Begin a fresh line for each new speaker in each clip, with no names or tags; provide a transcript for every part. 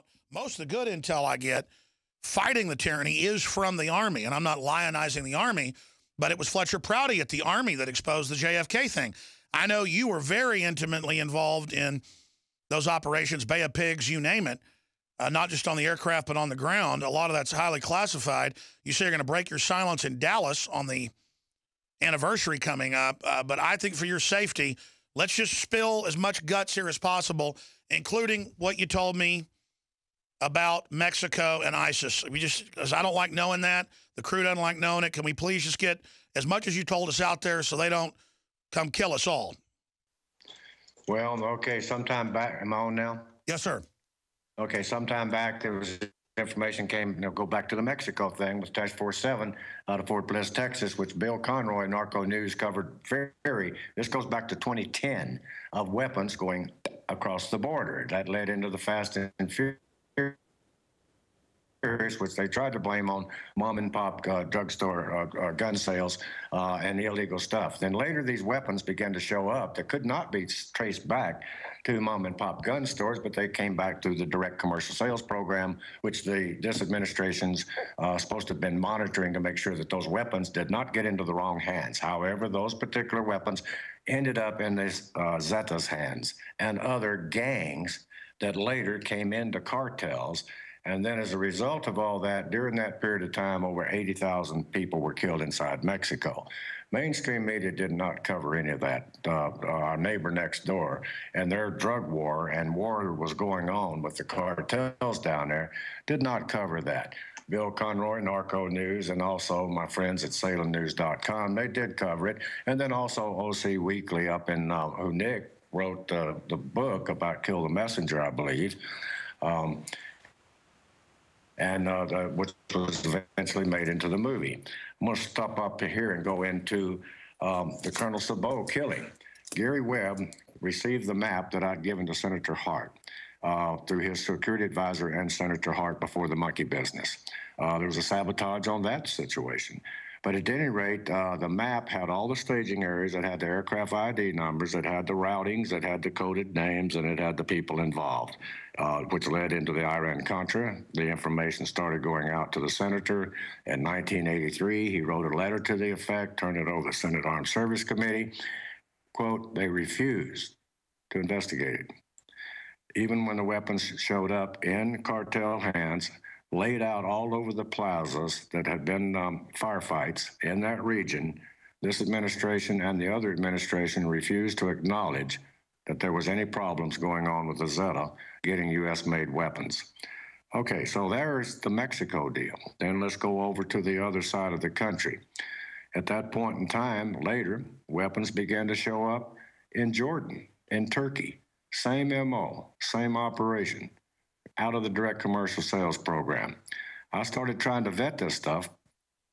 out, most of the good intel I get fighting the tyranny is from the Army. And I'm not lionizing the Army, but it was Fletcher Prouty at the Army that exposed the JFK thing. I know you were very intimately involved in those operations, Bay of Pigs, you name it, not just on the aircraft, but on the ground. A lot of that's highly classified. You say you're going to break your silence in Dallas on the anniversary coming up, but I think for your safety, let's just spill as much guts here as possible, including what you told me about Mexico and ISIS. Because I don't like knowing that. The crew doesn't like knowing it. Can we please just get as much as you told us out there so they don't come kill us all?
Well, okay, sometime back, am I on now?
Yes, sir.
Okay, sometime back, there was information came, go back to the Mexico thing with Task Force 7 out of Fort Bliss, Texas, which Bill Conroy, Narco News, covered this goes back to 2010, of weapons going across the border. That led into the Fast and Furious, which they tried to blame on mom and pop drugstore gun sales and illegal stuff. Then later these weapons began to show up that could not be traced back to mom and pop gun stores, but they came back through the direct commercial sales program, which this administration's supposed to have been monitoring to make sure that those weapons did not get into the wrong hands. However, those particular weapons ended up in this Zetas' hands and other gangs that later came into cartels. And then as a result of all that, during that period of time, over 80,000 people were killed inside Mexico. Mainstream media did not cover any of that. Our neighbor next door and their drug war and war was going on with the cartels down there did not cover that. Bill Conroy, Narco News, and also my friends at SalemNews.com, they did cover it. And then also OC Weekly up in, who Nick wrote the book about Kill the Messenger, I believe. Which was eventually made into the movie. I'm going to stop up here and go into the Colonel Sabot killing. Gary Webb received the map that I'd given to Senator Hart through his security advisor and Senator Hart before the monkey business. There was a sabotage on that situation. But at any rate, the map had all the staging areas. It had the aircraft ID numbers. It had the routings. It had the coded names, and it had the people involved, which led into the Iran-Contra. The information started going out to the senator. In 1983, he wrote a letter to the effect, turned it over to the Senate Armed Service Committee. Quote, they refused to investigate it. Even when the weapons showed up in cartel hands, laid out all over the plazas that had been firefights in that region, this administration and the other administration refused to acknowledge that there was any problems going on with the Zeta getting U.S.-made weapons. Okay, so there's the Mexico deal. Then let's go over to the other side of the country. At that point in time, later, weapons began to show up in Jordan, in Turkey. Same MO, same operation, out of the direct commercial sales program. I started trying to vet this stuff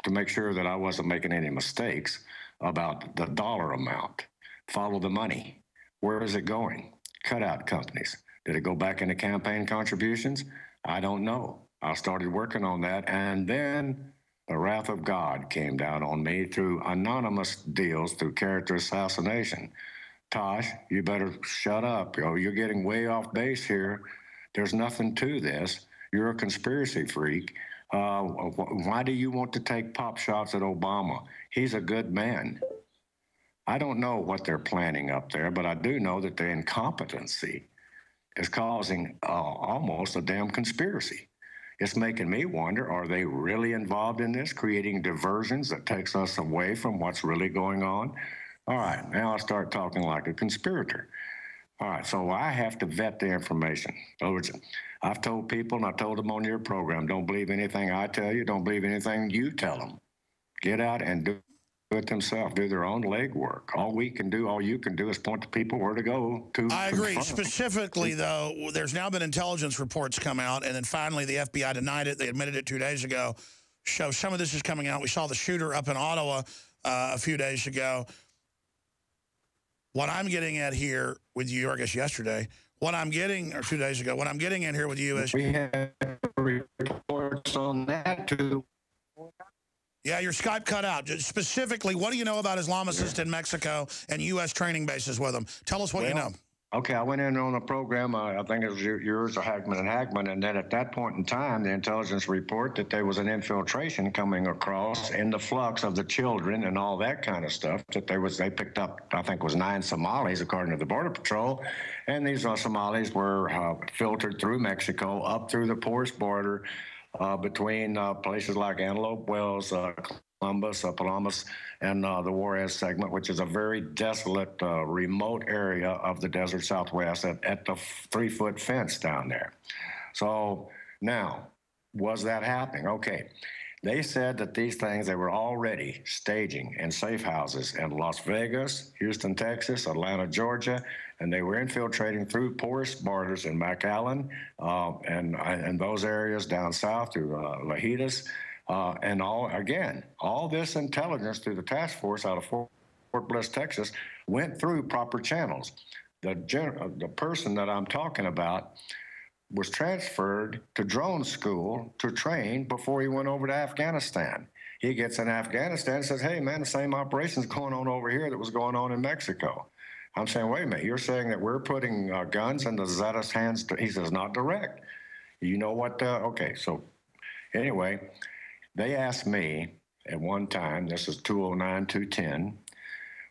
to make sure that I wasn't making any mistakes about the dollar amount. Follow the money. Where is it going? Cutout companies. Did it go back into campaign contributions? I don't know. I started working on that, and then the wrath of God came down on me through anonymous deals, through character assassination. Tosh, you better shut up. You're getting way off base here. There's nothing to this. You're a conspiracy freak. Why do you want to take pop shots at Obama? He's a good man. I don't know what they're planning up there, but I do know that the incompetency is causing almost a damn conspiracy. It's making me wonder, are they really involved in this, creating diversions that takes us away from what's really going on? All right, now I start talking like a conspirator. All right, so I have to vet the information. I've told people, and I told them on your program, don't believe anything I tell you, don't believe anything you tell them. Get out and do it themselves, do their own legwork. All we can do, all you can do is point to people where to go to.
I agree. Specifically, though, there's now been intelligence reports come out, and then finally the FBI denied it. They admitted it 2 days ago. So some of this is coming out. We saw the shooter up in Ottawa a few days ago. What I'm getting at here with you, or I guess yesterday, what I'm getting, or 2 days ago, what I'm getting at here with you is...
We have reports on that, too.
Yeah, your Skype cut out. Specifically, what do you know about Islamicists in Mexico and U.S. training bases with them? Tell us what you know.
Okay, I went in on a program, I think it was yours or Hagman, and then at that point in time, the intelligence report that there was an infiltration coming across in the flux of the children and all that kind of stuff, that they picked up, I think it was 9 Somalis, according to the Border Patrol, and these Somalis were filtered through Mexico, up through the porous border, between places like Antelope Wells, Columbus, Palomas, and the Juarez segment, which is a very desolate, remote area of the desert Southwest at the 3-foot fence down there. So now, was that happening? Okay. They said that these things, they were already staging in safe houses in Las Vegas, Houston, Texas, Atlanta, Georgia, and they were infiltrating through porous borders in McAllen and those areas down south through Lajitas. And all this intelligence through the task force out of Fort Bliss, Texas, went through proper channels. The person that I'm talking about was transferred to drone school to train before he went over to Afghanistan. He gets in Afghanistan and says, hey, man, the same operation's going on over here that was going on in Mexico. I'm saying, wait a minute, you're saying that we're putting guns in the Zetas' hands? He says, not direct. You know what? Okay, so anyway, they asked me at one time, this is 209, 210,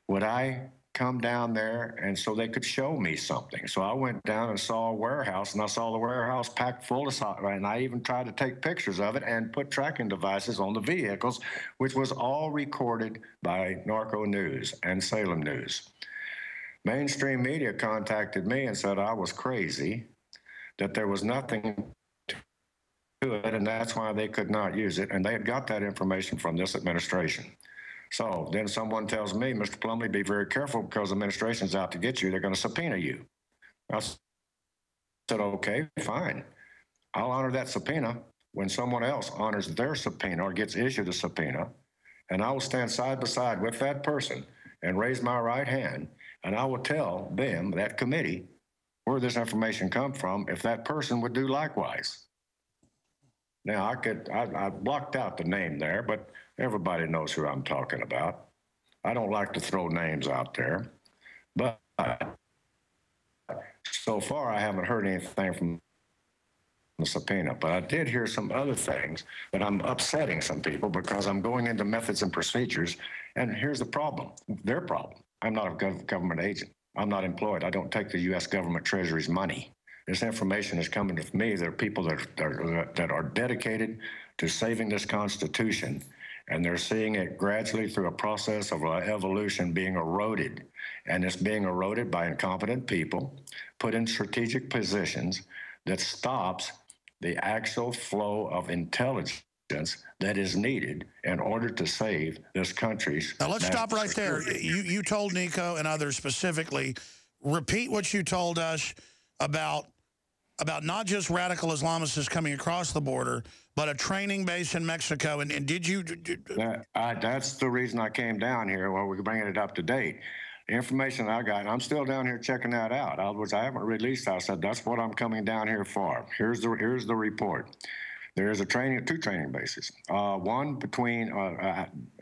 would I come down there and so they could show me something? So I went down and saw a warehouse, and I saw the warehouse packed full of software, and I even tried to take pictures of it and put tracking devices on the vehicles, which was all recorded by Narco News and Salem News. Mainstream media contacted me and said I was crazy, that there was nothing to it, and that's why they could not use it, and they had got that information from this administration. So then someone tells me, Mr. Pluntee, be very careful because the administration's out to get you. They're going to subpoena you. I said, okay, fine. I'll honor that subpoena when someone else honors their subpoena or gets issued a subpoena, and I will stand side by side with that person and raise my right hand, and I will tell them, that committee, where this information come from, if that person would do likewise. Now, I blocked out the name there, but everybody knows who I'm talking about. I don't like to throw names out there, but so far I haven't heard anything from the subpoena, but I did hear some other things that I'm upsetting some people because I'm going into methods and procedures, and here's the problem, their problem. I'm not a government agent. I'm not employed. I don't take the U.S. government Treasury's money. This information is coming to me. There are people that are dedicated to saving this Constitution, and they're seeing it gradually through a process of evolution being eroded. And it's being eroded by incompetent people put in strategic positions that stops the actual flow of intelligence that is needed in order to save this country's.
Now, let's stop right there. You told Nico and others specifically, repeat what you told us about not just radical Islamists coming across the border, but a training base in Mexico. And did you?
That's the reason I came down here. Well, we're bringing it up to date. The information I got, I'm still down here checking that out. I haven't released. I said that's what I'm coming down here for. Here's the report. There is two training bases. One between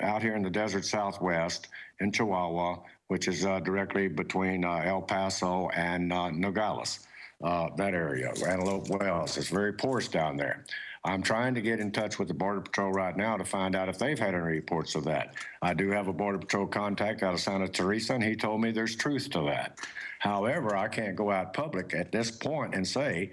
out here in the desert Southwest in Chihuahua, which is directly between El Paso and Nogales. That area, Antelope Wells. It's very porous down there. I'm trying to get in touch with the Border Patrol right now to find out if they've had any reports of that. I do have a Border Patrol contact out of Santa Teresa, and he told me there's truth to that. However, I can't go out public at this point and say,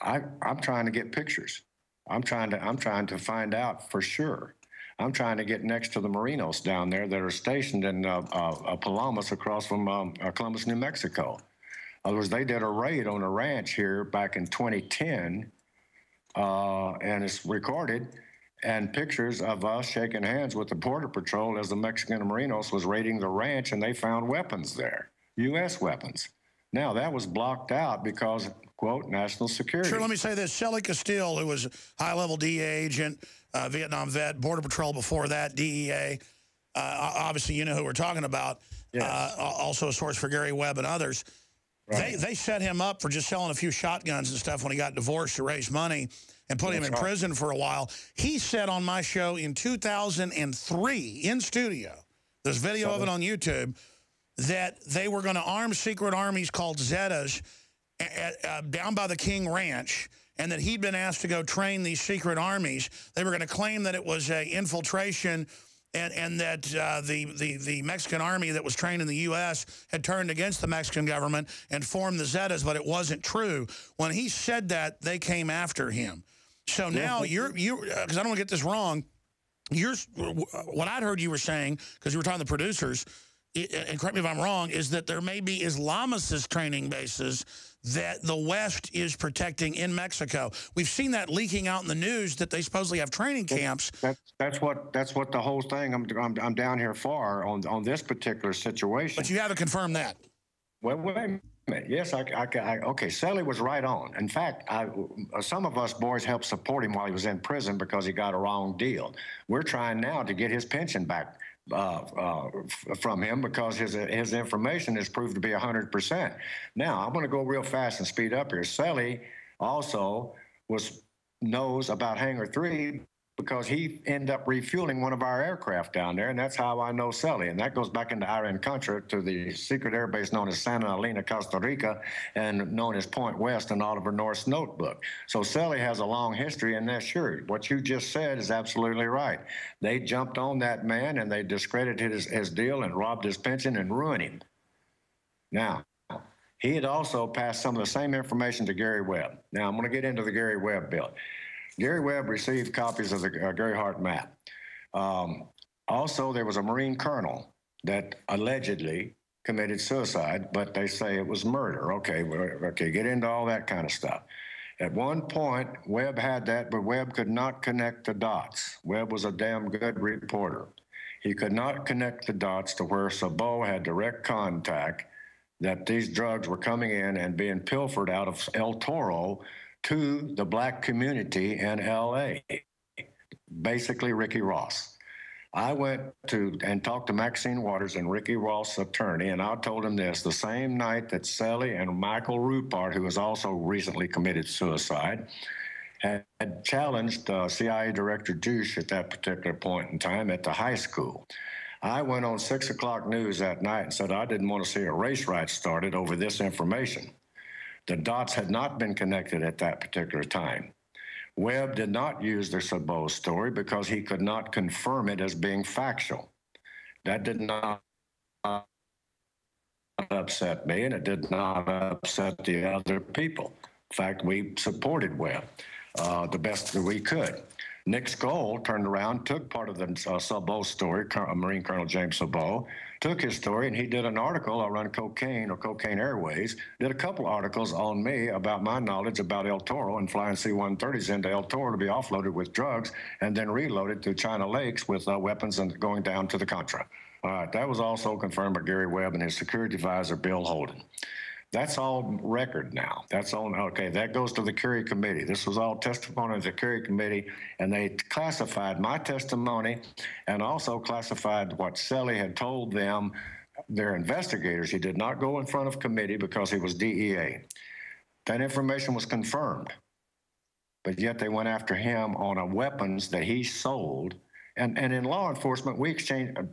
I'm trying to get pictures. I'm trying to find out for sure. I'm trying to get next to the Marinos down there that are stationed in Palomas across from Columbus, New Mexico. In other words, they did a raid on a ranch here back in 2010, and it's recorded, and pictures of us shaking hands with the Border Patrol as the Mexican Marinos was raiding the ranch, and they found weapons there, U.S. weapons. Now, that was blocked out because, quote, national security.
Sure, let me say this. Shelly Castile, who was a high-level DEA agent, Vietnam vet, Border Patrol before that, DEA, obviously you know who we're talking about, yes. Also a source for Gary Webb and others. Right. They set him up for just selling a few shotguns and stuff when he got divorced to raise money and put him in prison for a while. He said on my show in 2003 in studio, there's video of it on YouTube, that they were going to arm secret armies called Zetas down by the King Ranch, and that he'd been asked to go train these secret armies. They were going to claim that it was an infiltration, and that the Mexican army that was trained in the U.S. had turned against the Mexican government and formed the Zetas, but it wasn't true. When he said that, they came after him. So now because I don't want to get this wrong, what I'd heard you were saying, because you were talking to the producers, and correct me if I'm wrong, is that there may be Islamicist training bases that the West is protecting in Mexico. We've seen that leaking out in the news that they supposedly have training camps.
That's what the whole thing I'm down here for on this particular situation.
But you haven't confirmed that.
Well, wait a minute. Yes, okay, Selly was right on. In fact, some of us boys helped support him while he was in prison because he got a wrong deal. We're trying now to get his pension back from him because his information is proved to be 100%. Now, I'm going to go real fast and speed up here. Selly also knows about Hangar 3 because he ended up refueling one of our aircraft down there, and that's how I know Selly. And that goes back into Iron Contra to the secret airbase known as Santa Elena, Costa Rica, and known as Point West in Oliver North's notebook. So Selly has a long history, and that's sure. What you just said is absolutely right. They jumped on that man, and they discredited his deal and robbed his pension and ruined him. Now, he had also passed some of the same information to Gary Webb. Now, I'm going to get into the Gary Webb bill. Gary Webb received copies of the Gary Hart map. Also, there was a Marine colonel that allegedly committed suicide, but they say it was murder. Okay, get into all that kind of stuff. At one point, Webb had that, but Webb could not connect the dots. Webb was a damn good reporter. He could not connect the dots to where Sabot had direct contact that these drugs were coming in and being pilfered out of El Toro to the black community in L.A., basically Ricky Ross. I went to and talked to Maxine Waters and Ricky Ross' attorney, and I told him this, the same night that Selly and Michael Rupart, who has also recently committed suicide, had challenged CIA Director Juice at that particular point in time at the high school. I went on 6 o'clock news that night and said I didn't want to see a race riot started over this information. The dots had not been connected at that particular time. Webb did not use the Sabot story because he could not confirm it as being factual. That did not upset me, and it did not upset the other people. In fact, we supported Webb the best that we could. Nick Skoll turned around, took part of the Sabot story, Marine Colonel James Sabot, took his story, and he did an article, I Run Cocaine or Cocaine Airways, did a couple articles on me about my knowledge about El Toro and flying C-130s into El Toro to be offloaded with drugs and then reloaded to China Lakes with weapons and going down to the Contra. All right, that was also confirmed by Gary Webb and his security advisor, Bill Holden. That's all record now. That's on, okay, that goes to the Kerry Committee. This was all testimony of the Kerry Committee, and they classified my testimony and also classified what Selly had told them, their investigators. He did not go in front of committee because he was DEA. That information was confirmed, but yet they went after him on a weapons that he sold. And in law enforcement,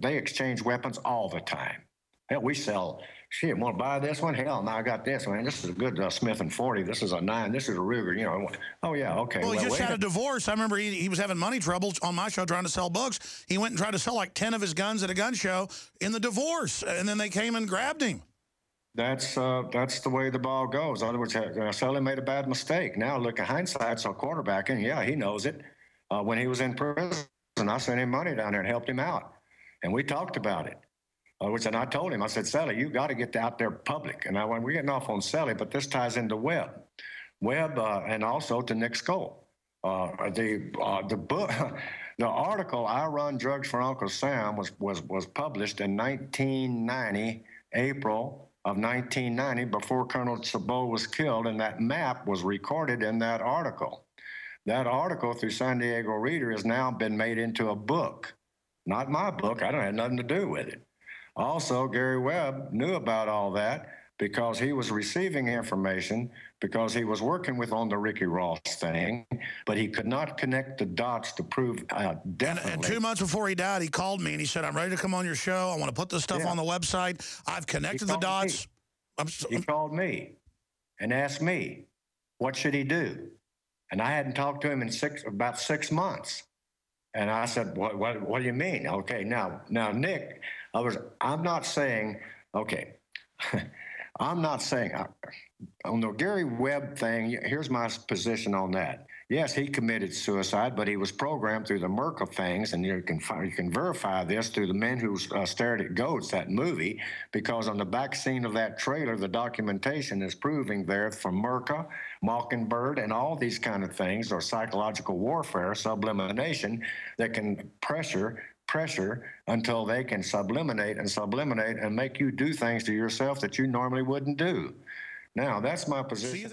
they exchange weapons all the time. Hell, we sell, shit, want to buy this one? Hell, no, I got this one. This is a good Smith & 40. This is a 9. This is a Ruger, you know. Oh, yeah, okay.
Well, he just had a divorce. I remember he was having money troubles on my show trying to sell books. He went and tried to sell like 10 of his guns at a gun show in the divorce, and then they came and grabbed him.
That's the way the ball goes. In other words, Selly made a bad mistake. Now, look at hindsight, so quarterbacking, yeah, he knows it. When he was in prison, I sent him money down there and helped him out, and we talked about it. And I told him, I said, Selly, you got to get out there public. And we're getting off on Selly, but this ties into Webb. Webb and also to Nick Skoll. The book, the article, I Run Drugs for Uncle Sam, was published in 1990, April of 1990, before Colonel Sabot was killed, and that map was recorded in that article. That article through San Diego Reader has now been made into a book. Not my book. I don't have nothing to do with it. Also, Gary Webb knew about all that because he was receiving information because he was working with on the Ricky Ross thing, but he could not connect the dots to prove definitely.
And 2 months before he died, he called me and he said, I'm ready to come on your show. I want to put this stuff on the website. I've connected the dots.
He called me and asked me, what should he do? And I hadn't talked to him in about 6 months. And I said, what do you mean? Okay, now, Nick, I'm not saying, okay, I'm not saying, on the Gary Webb thing, here's my position on that. Yes, he committed suicide, but he was programmed through the Merca things, and you can verify this through the Men Who Stared at Goats, that movie, because on the back scene of that trailer, the documentation is proving there from Merca, Mockingbird, and all these kind of things, or psychological warfare, sublimination, that can pressure until they can subliminate and make you do things to yourself that you normally wouldn't do. Now, that's my position.